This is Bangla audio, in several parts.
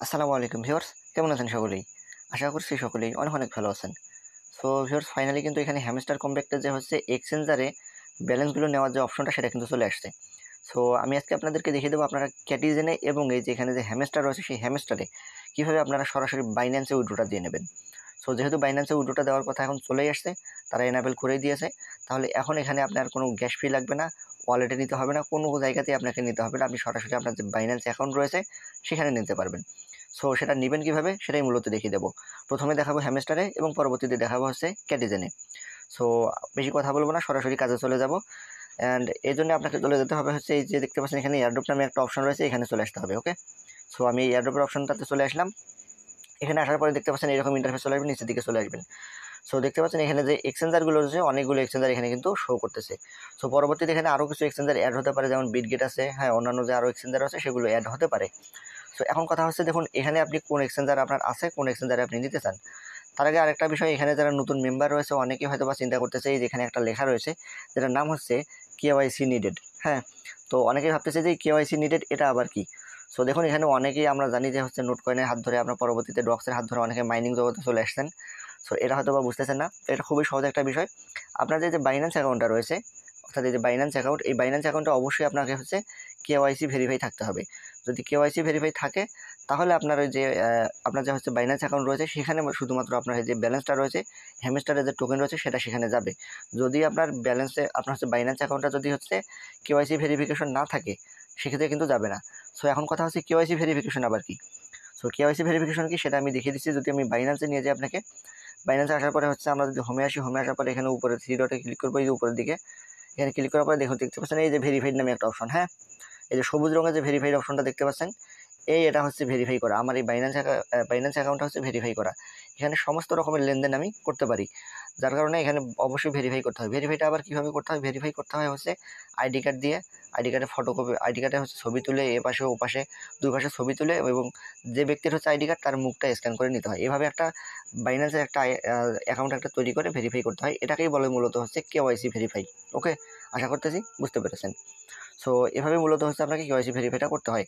আসসালামু আলাইকুম ভিউয়ার্স, কেমন আছেন সকলেই? আশা করছি সকলেই অনেক অনেক ভালো আছেন। সো ভিউয়ার্স, ফাইনালি কিন্তু এখানে হ্যামস্টার কমপ্যাক্টের যে হচ্ছে এক্সচেঞ্জারে ব্যালেন্সগুলো নেওয়ার যে অপশনটা সেটা কিন্তু চলে আসছে। সো আমি আজকে আপনাদেরকে দেখিয়ে দেবো আপনারা ক্যাটিজেনে এবং এই যে এখানে যে হ্যামস্টার রয়েছে সেই হ্যামস্টারে কীভাবে আপনারা সরাসরি বাইন্যান্সে উইথড্রটা দিয়ে নেবেন। সো যেহেতু বাইন্যান্সে উইথড্রটা দেওয়ার কথা এখন চলেই আসছে, তারা এনাবেল করেই দিয়েছে, তাহলে এখন এখানে আপনার কোনো গ্যাস ফি লাগবে না, ওয়ালেটে নিতে হবে না, কোনো জায়গাতেই আপনাকে নিতে হবে না, আপনি সরাসরি আপনার যে বাইন্যান্স অ্যাকাউন্ট রয়েছে সেখানে নিতে পারবেন। সো সেটা নেবেন কীভাবে সেটাই মূলত দেখিয়ে দেবো। প্রথমে দেখাবো হ্যামস্টারে এবং পরবর্তীতে দেখাবো হচ্ছে ক্যাটিজেনে। সো বেশি কথা বলবো না, সরাসরি কাজে চলে যাব। অ্যান্ড এই জন্য আপনাকে চলে যেতে হবে হচ্ছে এই যে দেখতে পাচ্ছেন এখানে এয়ারড্রপ নামে একটা অপশন রয়েছে, এখানে চলে আসতে হবে। ওকে, সো আমি এই এয়ারড্রপের অপশনটাতে চলে আসলাম। এখানে আসার পরে দেখতে পাচ্ছেন এরকম ইন্টারফেস চলে আসবেন, নিচের দিকে চলে আসবেন। সো দেখতে পাচ্ছেন এখানে যে এক্সচেঞ্জারগুলো রয়েছে অনেকগুলো এক্সচেঞ্জার এখানে কিন্তু শো করতেছে। সো পরবর্তীতে এখানে আরও কিছু এক্সচেঞ্জার অ্যাড হতে পারে, যেমন বিটগেট আছে, হ্যাঁ, অন্যান্য যে আরও এক্সচেঞ্জার আছে সেগুলো অ্যাড হতে পারে। সো এখন কথা হচ্ছে দেখুন এখানে আপনি কোন এক্সচেঞ্জার আপনার আছে, কোন এক্সচেঞ্জারে আপনি নিতে চান। তার আগে আরেকটা বিষয়, এখানে যারা নতুন মেম্বার রয়েছে অনেকেই হয়তো বা চিন্তা করতেছে এই যে এখানে একটা লেখা রয়েছে যেটার নাম হচ্ছে কেওয়াইসি নিডেড। হ্যাঁ, তো অনেকেই ভাবতেছে যে কেওয়াইসি নিডেড এটা আবার কি। সো দেখুন এখানে অনেকেই আমরা জানি যে হচ্ছে নোট কয়েনের হাত ধরে, আপনার পরবর্তীতে ডক্সের হাত ধরে অনেকে মাইনিং জগতে চলে আসছেন। সো এটা হয়তো বা বুঝতেছেন না, তো এটা খুবই সহজ একটা বিষয়। আপনার যে বাইন্যান্স অ্যাকাউন্টটা রয়েছে, অর্থাৎ এই যে বাইন্যান্স অ্যাকাউন্ট, এই বাইন্যান্স অ্যাকাউন্টে অবশ্যই আপনাকে হচ্ছে কেওয়াইসি ভেরিফাই থাকতে হবে। যদি কেওয়াইসি ভেরিফাই থাকে তাহলে আপনার ওই যে আপনার যে হচ্ছে বাইন্যান্স অ্যাকাউন্ট রয়েছে সেখানে শুধুমাত্র আপনার এই যে ব্যালেন্সটা রয়েছে, হ্যামস্টারের যে টোকেন রয়েছে সেটা সেখানে যাবে। যদি আপনার ব্যালেন্সে আপনার হচ্ছে বাইন্যান্স অ্যাকাউন্টটা যদি হচ্ছে কেওয়াইসি ভেরিফিকেশন না থাকে সেক্ষেত্রে কিন্তু যাবে না। সো এখন কথা হচ্ছে কেওয়াইসি ভেরিফিকেশন আবার কি। সো কেওয়াইসি ভেরিফিকেশন কি সেটা আমি দেখিয়ে দিচ্ছি। যদি আমি বাইন্যান্সে নিয়ে যাই আপনাকে, বাইন্যান্সে আসার পরে হচ্ছে আমরা যদি হোমে আসি, হোমে আসার পরে এখানে উপরে থ্রি ডটে ক্লিক করবো, এই যে উপরের দিকে, এখানে ক্লিক করার পরে দেখুন দেখতে পাচ্ছেন এই যে ভেরিফাইড নামে একটা অপশন। হ্যাঁ, এই যে সবুজ রঙের যে ভেরিফাইড অপশনটা দেখতে পাচ্ছেন, এটা হচ্ছে ভেরিফাই করা। আমার এই বাইন্যান্স অ্যাকাউন্টটা হচ্ছে ভেরিফাই করা। এখানে সমস্ত রকমের লেনদেন আমি করতে পারি, যার কারণে এখানে অবশ্যই ভেরিফাই করতে হয়। ভেরিফাইটা আবার কীভাবে করতে হয়? ভেরিফাই করতে হয় হচ্ছে আইডি কার্ড দিয়ে। আইডি কার্ডের ফটোকপি, আইডি কার্ডে হচ্ছে ছবি তুলে এপাশে ওপাশে দুই পাশে ছবি তুলে, এবং যে ব্যক্তির হচ্ছে আইডি কার্ড তার মুখটা স্ক্যান করে নিতে হয়। এভাবে একটা বাইন্যান্সের একটা অ্যাকাউন্ট একটা তৈরি করে ভেরিফাই করতে হয়। এটাকেই বলে মূলত হচ্ছে কেওয়াইসি ভেরিফাই। ওকে, আশা করতেছি বুঝতে পেরেছেন। সো এভাবে মূলত হচ্ছে আপনাকে কেওয়াইসি ভেরিফাইটা করতে হয়।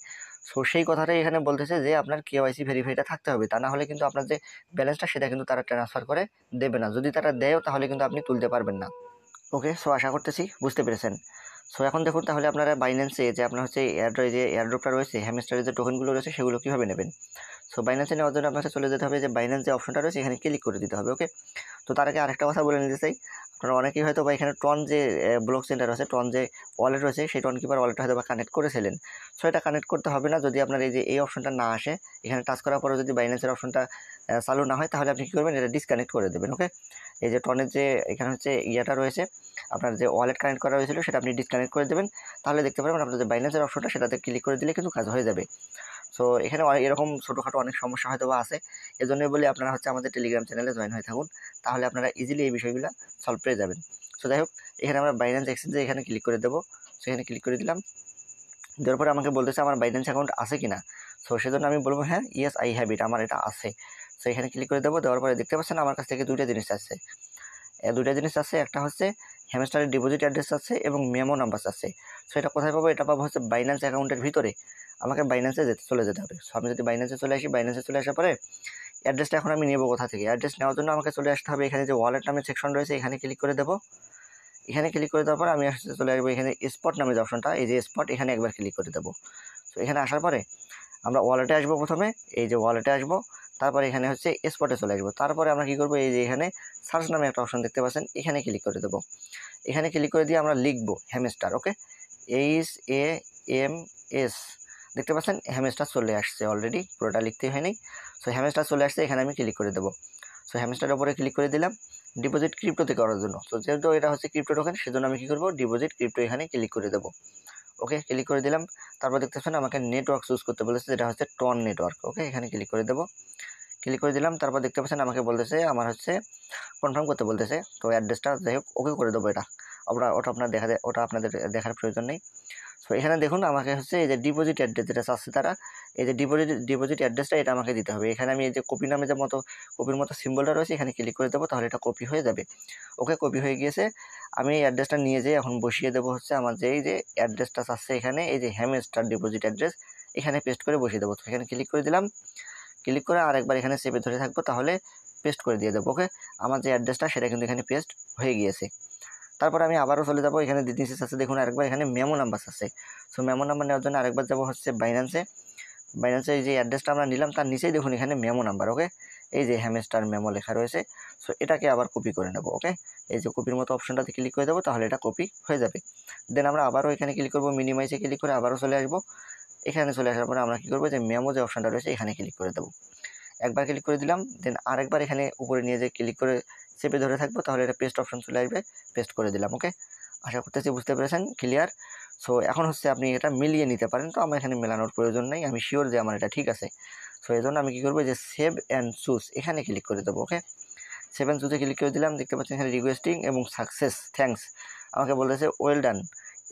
সো সেই কথাটাই এখানে বলতেছে যে আপনার কেওয়াইসি ভেরিফাইটা থাকতে হবে, তা না হলে কিন্তু আপনার যে ব্যালেন্সটা সেটা কিন্তু তারা ট্রান্সফার করে দেবে না। যদি তারা দেয়ও তাহলে কিন্তু আপনি তুলতে পারবেন না। ওকে, সো আশা করতেছি বুঝতে পেরেছেন। সো এখন দেখুন তাহলে আপনারা বাইন্যান্সে যে আপনার হচ্ছে যে এয়ারড্রপটা রয়েছে, হ্যামস্টারের যে টোকেনগুলো রয়েছে সেগুলো কীভাবে নেবেন। সো বাইন্যান্সে নেওয়ার জন্য আপনাকে চলে যেতে হবে, যে বাইন্যান্স যে অপশনটা রয়েছে এখানে ক্লিক করে দিতে হবে। ওকে, তো তার আগে আরেকটা কথা বলে নিতে চাই, আপনারা অনেকেই হয়তো বা এখানে ট্রন যে ব্লক চেনটা রয়েছে, ট্রন যে ওয়ালেট রয়েছে সেই ট্রন কিপার ওয়ালেটটা হয়তো বা কানেক্ট করেছিলেন। সো এটা কানেক্ট করতে হবে না যদি আপনার এই যে এই অপশনটা না আসে। এখানে টাচ করার পরে যদি বাইন্যান্সের অপশনটা চালু না হয় তাহলে আপনি কী করবেন, এটা ডিসকানেক্ট করে দেবেন। ওকে, এই যে ট্রনের যে এখানে হচ্ছে ইয়েটা রয়েছে, আপনার যে ওয়ালেট কানেক্ট করা হয়েছিল সেটা আপনি ডিসকানেক্ট করে দেবেন। তাহলে দেখতে পারবেন আপনার যে বাইন্যান্সের অপশনটা সেটাতে ক্লিক করে দিলে কিন্তু কাজ হয়ে যাবে। সো এখানে এরকম ছোটোখাটো অনেক সমস্যা হয়তো বা আছে, এজন্যই বলি আপনারা হচ্ছে আমাদের টেলিগ্রাম চ্যানেলে জয়েন হয়ে থাকুন, তাহলে আপনারা ইজিলি এই বিষয়গুলো সলভ পেয়ে যাবেন। সো যাই হোক, এখানে আমরা বাইন্যান্স এক্সচেঞ্জে এখানে ক্লিক করে দেবো। সো এখানে ক্লিক করে দিলাম, দেওয়ার পরে আমাকে বলতেছে আমার বাইন্যান্স অ্যাকাউন্ট আছে কিনা। সো সেজন্য আমি বলবো হ্যাঁ, ইয়েস আই হ্যাভ ইট, আমার এটা আছে। সো এখানে ক্লিক করে দেবো। দেওয়ার পরে দেখতে পাচ্ছেন আমার কাছ থেকে দুইটা জিনিস আছে। একটা হচ্ছে হ্যামস্টারের ডিপোজিট অ্যাড্রেস আছে এবং মেমো নাম্বার আছে। সো এটা কোথায় পাবো? এটা পাবো হচ্ছে বাইন্যান্স অ্যাকাউন্টের ভিতরে। আমাকে বাইন্যান্সে চলে যেতে হবে। সো আমি যদি বাইন্যান্সে চলে আসি, বাইন্যান্সে চলে আসার পরে অ্যাড্রেসটা এখন আমি নেবো কোথা থেকে? অ্যাড্রেস নেওয়ার জন্য আমাকে চলে আসতে হবে এখানে যে ওয়ালেট নামের সেকশন রয়েছে, এখানে ক্লিক করে দেবো। এখানে ক্লিক করে দেওয়ার পরে আমি আসতে চলে আসবো এখানে স্পট নামে যে অপশনটা, এই যে স্পট, এখানে একবার ক্লিক করে দেবো। সো এখানে আসার পরে আমরা ওয়ালেটে আসবো, প্রথমে এই যে ওয়ালেটে আসবো, তারপরে এখানে হচ্ছে স্পটে চলে আসবো। তারপরে আমরা কী করবো, এই যে এখানে সার্চ নামে একটা অপশন দেখতে পাচ্ছেন, এখানে ক্লিক করে দেবো। এখানে ক্লিক করে দিয়ে আমরা লিখবো হ্যামস্টার। ওকে, HAMS, দেখতে পাচ্ছেন হ্যামস্টার চলে আসছে অলরেডি, পুরোটা লিখতেই হয়নি। সো হ্যামস্টার চলে আসছে, এখানে আমি ক্লিক করে দেবো। সো হ্যামস্টারের উপরে ক্লিক করে দিলাম ডিপোজিট ক্রিপ্টোতে করার জন্য। তো যেহেতু এটা হচ্ছে ক্রিপ্টো টোকেন সেজন্য আমি কী করবো, ডিপোজিট ক্রিপ্টো এখানে ক্লিক করে দেবো। ওকে, ক্লিক করে দিলাম। তারপর দেখতে পাচ্ছেন আমাকে নেটওয়ার্ক চুজ করতে বলেছে, যেটা হচ্ছে টন নেটওয়ার্ক। ওকে, এখানে ক্লিক করে দেবো। ক্লিক করে দিলাম। তারপর দেখতে পাচ্ছেন আমাকে বলতেছে আমার হচ্ছে কনফার্ম করতে বলতেছে। তো অ্যাড্রেসটা যাই হোক ওকে করে দেবো। ওটা আপনাদের দেখার প্রয়োজন নেই। সো এখানে দেখুন আমাকে হচ্ছে এই যে ডিপোজিট অ্যাড্রেস যেটা চাচ্ছে তারা, এই যে ডিপোজিট অ্যাড্রেসটা এটা আমাকে দিতে হবে। এখানে আমি এই যে কপি নামে যে কপির মতো সিম্বলটা রয়েছে এখানে ক্লিক করে দেবো, তাহলে এটা কপি হয়ে যাবে। ওকে, কপি হয়ে গিয়েছে। আমি এই অ্যাড্রেসটা নিয়ে যেয়ে এখন বসিয়ে দেবো হচ্ছে আমার যে এই যে অ্যাড্রেসটা চাচ্ছে এখানে, এই যে হ্যামস্টার ডিপোজিট অ্যাড্রেস, এখানে পেস্ট করে বসিয়ে দেবো। তো এখানে ক্লিক করে দিলাম, ক্লিক করে আরেকবার এখানে চেপে ধরে থাকবো, তাহলে পেস্ট করে দিয়ে দেবো। ওকে, আমার যে অ্যাড্রেসটা সেটা কিন্তু এখানে পেস্ট হয়ে গিয়েছে। তারপর আমি আবারও চলে যাবো, এখানে ডিটেলস আছে দেখুন আরেকবার, এখানে মেমো নাম্বার আছে। সো মেমো নাম্বার নেওয়ার জন্য আরেকবার যাবো হচ্ছে বাইন্যান্সে। বাইন্যান্সে এই যে অ্যাড্রেসটা আমরা নিলাম তার নিচেই দেখুন এখানে মেমো নাম্বার। ওকে, এই যে হ্যামস্টার মেমো লেখা রয়েছে। সো এটাকে আবার কপি করে নেবো। ওকে, এই যে কপির মতো অপশনটাতে ক্লিক করে দেবো, তাহলে এটা কপি হয়ে যাবে। দেন আমরা আবারও এখানে ক্লিক করবো, মিনিমাইজে ক্লিক করে আবারও চলে আসবো। এখানে চলে আসার পরে আমরা কী করবো, যে মেমো যে অপশনটা রয়েছে এখানে ক্লিক করে দেবো। একবার ক্লিক করে দিলাম, দেন আরেকবার এখানে উপরে নিয়ে যে ক্লিক করে চেপে ধরে থাকবো, তাহলে এটা পেস্ট অপশন চলে আসবে, পেস্ট করে দিলাম। ওকে, আশা করতেছি বুঝতে পেরেছেন, ক্লিয়ার। সো এখন হচ্ছে আপনি এটা মিলিয়ে নিতে পারেন, তো আমার এখানে মেলানোর প্রয়োজন নেই, আমি শিওর যে আমার এটা ঠিক আছে। সো এই জন্য আমি কী করবো, যে সেভ অ্যান্ড চুজ এখানে ক্লিক করে দেবো। ওকে, সেভ অ্যান্ড চুজে ক্লিক করে দিলাম, দেখতে পাচ্ছেন এখানে রিকোয়েস্টিং এবং সাকসেস থ্যাঙ্কস আমাকে বলেছে well done,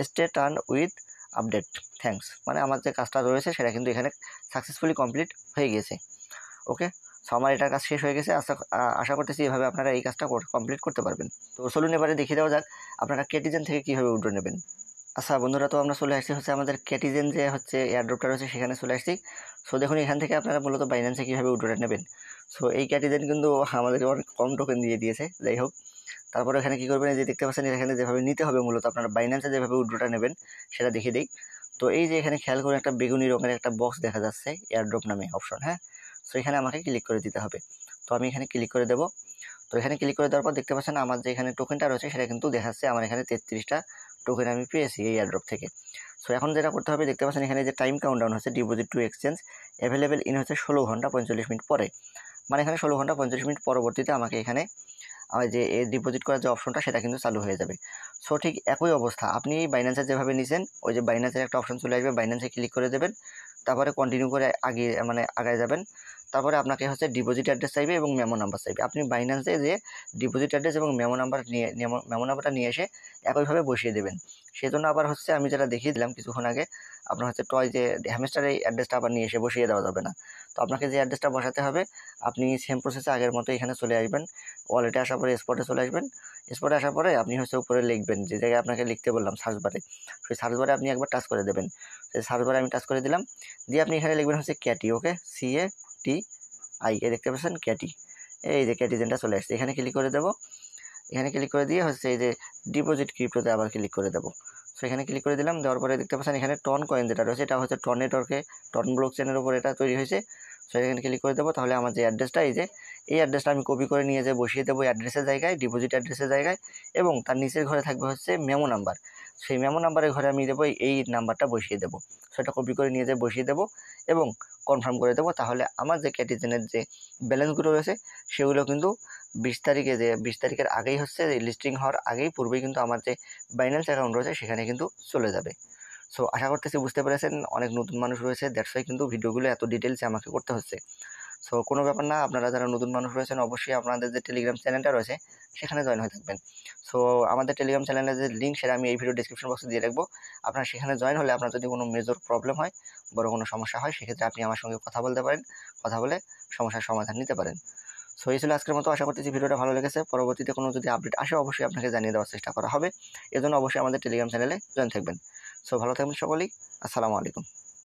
stay turn with update thanks, মানে আমার যে কাজটা রয়েছে সেটা কিন্তু এখানে সাকসেসফুলি কমপ্লিট হয়ে গিয়েছে। ওকে, সো আমার এটার কাজ শেষ হয়ে গেছে। আশা করতেছি এভাবে আপনারা এই কাজটা কমপ্লিট করতে পারবেন। তো চলুন এবারে দেখিয়ে দেওয়া যাক আপনারা কেটিজেন থেকে কীভাবে উইথড্র নেবেন। আচ্ছা বন্ধুরা, তো আমরা চলে আসছি হচ্ছে আমাদের কেটিজেন যে হচ্ছে এয়ারড্রপটা রয়েছে সেখানে চলে আসছি। সো দেখুন এখান থেকে আপনারা মূলত বাইন্যান্সে কীভাবে উইথড্র নেবেন। সো এই কেটিজেন কিন্তু আমাদেরকে অনেক কম টোকেন দিয়ে দিয়েছে, যাই হোক। তারপরে এখানে কী করবেন, যে দেখতে পাচ্ছেন এখানে যেভাবে নিতে হবে, মূলত আপনারা বাইন্যান্সে যেভাবে উইথড্রটা নেবেন সেটা দেখিয়ে দিই। তো এই যে এখানে খেয়াল করে একটা বেগুনি রঙের একটা বক্স দেখা যাচ্ছে, এয়ারড্রপ নামে অপশন, হ্যাঁ। সো এখানে আমাকে ক্লিক করে দিতে হবে। তো আমি এখানে ক্লিক করে দেবো। তো এখানে ক্লিক করে দেওয়ার পর দেখতে পাচ্ছেন আমার যে এখানে টোকেনটা রয়েছে সেটা কিন্তু দেখাচ্ছে আমার এখানে 33টা টোকেন আমি পেয়েছি এই এয়ারড্রপ থেকে। সো এখন যেটা করতে হবে, দেখতে পাচ্ছেন এখানে যে টাইম কাউন্টডাউন হচ্ছে deposit two exchange available in হচ্ছে 16 ঘন্টা 45 মিনিট পরে, মানে এখানে 16 ঘন্টা 45 মিনিট পরবর্তীতে আমাকে এখানে আমার যে ডিপোজিট করার যে অপশনটা সেটা কিন্তু চালু হয়ে যাবে। সো ঠিক একই অবস্থা আপনি বাইন্যান্সে যেভাবে নিছেন, ওই যে বাইন্যান্সের একটা অপশন চলে আসবে, বাইন্যান্সে ক্লিক করে দেবেন, তারপরে কন্টিনিউ করে আগায় যাবেন। তারপরে আপনাকে হচ্ছে ডিপোজিট অ্যাড্রেস চাইবে এবং মেমো নাম্বার চাইবে। আপনি বাইন্যান্সে যে ডিপোজিট অ্যাড্রেস এবং মেমো নাম্বারটা নিয়ে এসে একইভাবে বসিয়ে দেবেন। সেজন্য আবার হচ্ছে আমি যেটা দেখিয়ে দিলাম কিছুক্ষণ আগে, আপনার হচ্ছে টয় যে হ্যামস্টারের এই অ্যাড্রেসটা আবার নিয়ে এসে বসিয়ে দেওয়া যাবে না। তো আপনাকে যে অ্যাড্রেসটা বসাতে হবে, আপনি সেম প্রসেসে আগের মতো এখানে চলে আসবেন, ওয়ালেটে আসার পরে স্পটে চলে আসবেন। স্পটে আসার পরে আপনি হচ্ছে উপরে লিখবেন যে জায়গায় আপনাকে লিখতে বললাম সার্চ বারে, সেই সার্চ বারে আপনি একবার টাচ করে দেবেন। সেই সার্চ বারে আমি টাচ করে দিলাম, দিয়ে আপনি এখানে লিখবেন হচ্ছে ক্যাটি। ওকে, CATI, দেখতে পাচ্ছেন ক্যাটি, এই যে ক্যাটিজেনটা চলে আসছে, এখানে ক্লিক করে দেবো। এখানে ক্লিক করে দিয়ে হচ্ছে এই যে ডিপোজিট ক্রিপ্টোতে আবার ক্লিক করে দেবো। সো এখানে ক্লিক করে দিলাম, দেওয়ার পরে দেখতে পাচ্ছেন এখানে টন কয়েন যেটা রয়েছে এটা হচ্ছে টন নেটওয়ার্কে, টন ব্লক চেনের উপর এটা তৈরি হয়েছে। সো এখানে ক্লিক করে দেবো, তাহলে আমার যে অ্যাড্রেসটা এই অ্যাড্রেসটা আমি কপি করে নিয়ে যে বসিয়ে দেবো অ্যাড্রেসের জায়গায়, ডিপোজিট অ্যাড্রেসের জায়গায়, এবং তার নিচের ঘরে থাকবে হচ্ছে মেমো নাম্বার। সেই মেমো নাম্বারের ঘরে আমি দেবো এই নাম্বারটা বসিয়ে দেবো। সেটা কপি করে নিয়ে যে বসিয়ে দেবো এবং কনফার্ম করে দেবো, তাহলে আমার যে ক্যাটিজেনের যে ব্যালেন্সগুলো রয়েছে সেগুলো কিন্তু 20 তারিখের আগেই হচ্ছে লিস্টিং হওয়ার আগেই পূর্বেই কিন্তু আমার যে বাইন্যান্স অ্যাকাউন্ট রয়েছে সেখানে কিন্তু চলে যাবে। সো আশা করতেছি বুঝতে পেরেছেন, অনেক নতুন মানুষ রয়েছে, দ্যাটস ওয়াই কিন্তু ভিডিওগুলো এত ডিটেলসে আমাকে করতে হচ্ছে। সো কোনো ব্যাপার না, আপনারা যারা নতুন মানুষ রয়েছেন অবশ্যই আপনাদের যে টেলিগ্রাম চ্যানেলটা রয়েছে সেখানে জয়েন হয়ে থাকবেন। সো আমাদের টেলিগ্রাম চ্যানেলের যে লিঙ্ক সেটা আমি এই ভিডিও ডিসক্রিপশন বক্সে দিয়ে রাখবো। আপনারা সেখানে জয়েন হলে আপনার যদি কোনো মেজর প্রবলেম হয়, বড় কোনো সমস্যা হয়, সেক্ষেত্রে আপনি আমার সঙ্গে কথা বলতে পারেন, কথা বলে সমস্যার সমাধান নিতে পারেন। সো এই ছিল আজকের মতো, আশা করতেছি ভিডিওটা ভালো লেগেছে। পরবর্তীতে কোনো যদি আপডেট আসে অবশ্যই আপনাকে জানিয়ে দেওয়ার চেষ্টা করা হবে। এজন্য অবশ্যই আমাদের টেলিগ্রাম চ্যানেলে জয়েন থাকবেন। সো ভালো থাকবেন সকলেই, আসসালামু আলাইকুম।